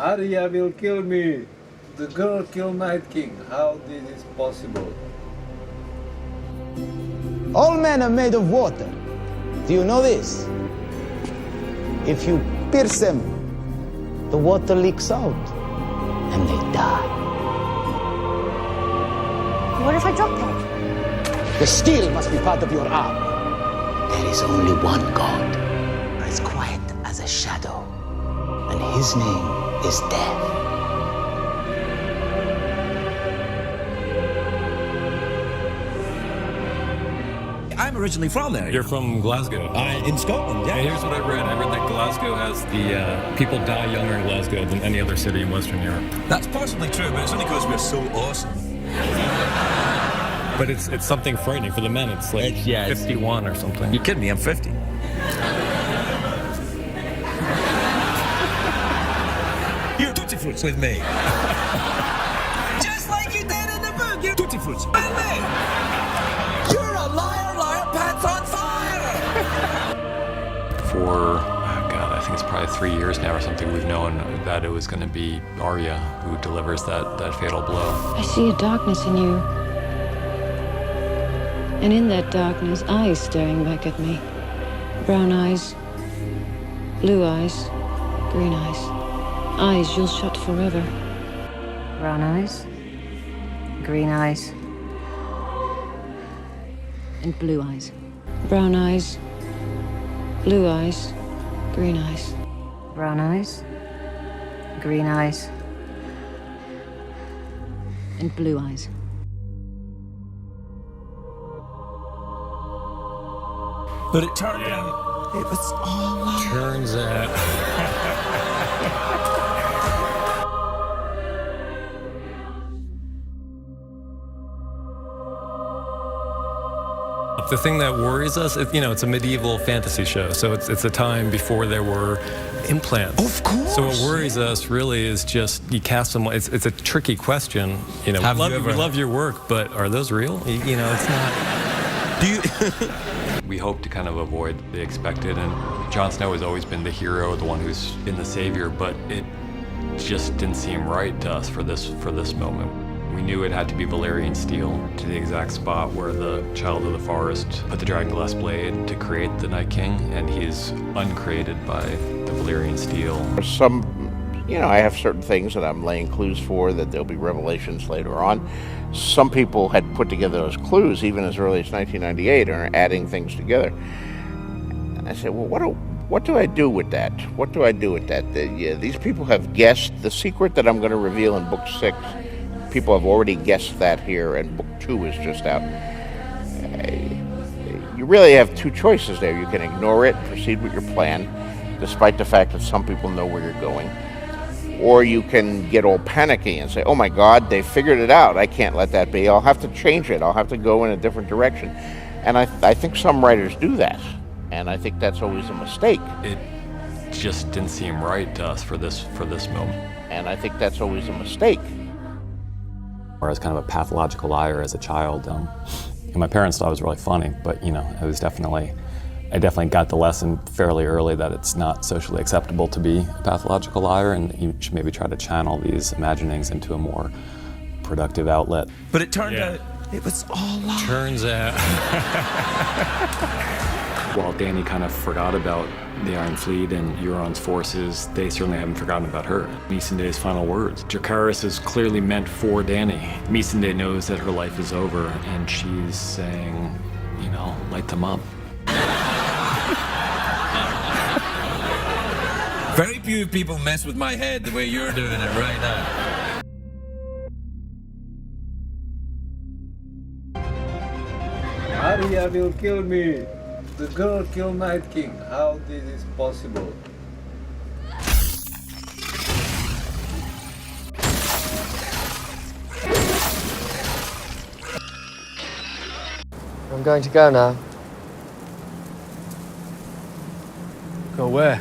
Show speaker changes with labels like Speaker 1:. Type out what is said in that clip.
Speaker 1: Arya will kill me. The girl killed Night King. How this is possible?
Speaker 2: All men are made of water. Do you know this? If you pierce them, the water leaks out, and they die.
Speaker 3: What if I drop it?
Speaker 2: The steel must be part of your arm. There is only one God, as quiet as a shadow, and his name is Death.
Speaker 4: I'm originally from there.
Speaker 5: You're from Glasgow.
Speaker 4: In Scotland, yeah.
Speaker 5: Hey, here's what I read. I read that Glasgow has the people die younger in Glasgow than any other city in Western Europe.
Speaker 4: That's possibly true, but it's only because we're so awesome.
Speaker 5: But it's something frightening for the men. It's like 51 or something.
Speaker 4: You're kidding me, I'm 50. You're Tutti Fruits with me. Just like you did in the book, you're Tutti Fruits with me. You're a liar, liar, pants on fire.
Speaker 5: For, God, I think it's probably 3 years now or something, we've known that it was going to be Arya who delivers that fatal blow.
Speaker 6: I see a darkness in you. And in that darkness, eyes staring back at me. Brown eyes, blue eyes, green eyes. Eyes you'll shut forever.
Speaker 3: Brown eyes, green eyes,
Speaker 6: And blue eyes. Brown eyes, blue eyes, green eyes.
Speaker 3: brown eyes, green eyes,
Speaker 6: And blue eyes.
Speaker 4: But it turned out it was all lies.
Speaker 5: Turns out. The thing that worries us, it's a medieval fantasy show, so it's a time before there were implants.
Speaker 4: Of course.
Speaker 5: So what worries us really is just you cast someone. It's a tricky question. We love your work, but are those real? It's not.
Speaker 4: Do you?
Speaker 5: We hope to kind of avoid the expected, and Jon Snow has always been the hero, the one who's been the savior, but it just didn't seem right to us for this moment. We knew it had to be Valyrian steel to the exact spot where the Child of the Forest put the Dragonglass blade to create the Night King, and he's uncreated by the Valyrian steel.
Speaker 7: I have certain things that I'm laying clues for that there'll be revelations later on. Some people had put together those clues even as early as 1998 and are adding things together. I said, well, what do I do with that? What do I do with that? These people have guessed the secret that I'm going to reveal in book 6. People have already guessed that here, and book 2 is just out. You really have two choices there. You can ignore it, proceed with your plan, despite the fact that some people know where you're going. Or you can get all panicky and say, oh my God, they figured it out. I can't let that be. I'll have to change it. I'll have to go in a different direction. And I think some writers do that. And I think that's always a mistake.
Speaker 5: It just didn't seem right to us for this moment.
Speaker 7: And I think that's always a mistake.
Speaker 5: Or as kind of a pathological liar as a child. And my parents thought it was really funny, but I definitely got the lesson fairly early that it's not socially acceptable to be a pathological liar, and you should maybe try to channel these imaginings into a more productive outlet.
Speaker 4: But it turned out it was all lies.
Speaker 5: Turns out. While Dany kind of forgot about the Iron Fleet and Euron's forces, they certainly haven't forgotten about her. Missandei's final words. Dracarys is clearly meant for Dany. Missandei knows that her life is over, and she's saying, light them up.
Speaker 4: Very few people mess with my head the way you're doing it right now.
Speaker 1: Arya will kill me. The girl killed Night King. How this is possible?
Speaker 8: I'm going to go now.
Speaker 9: Go where?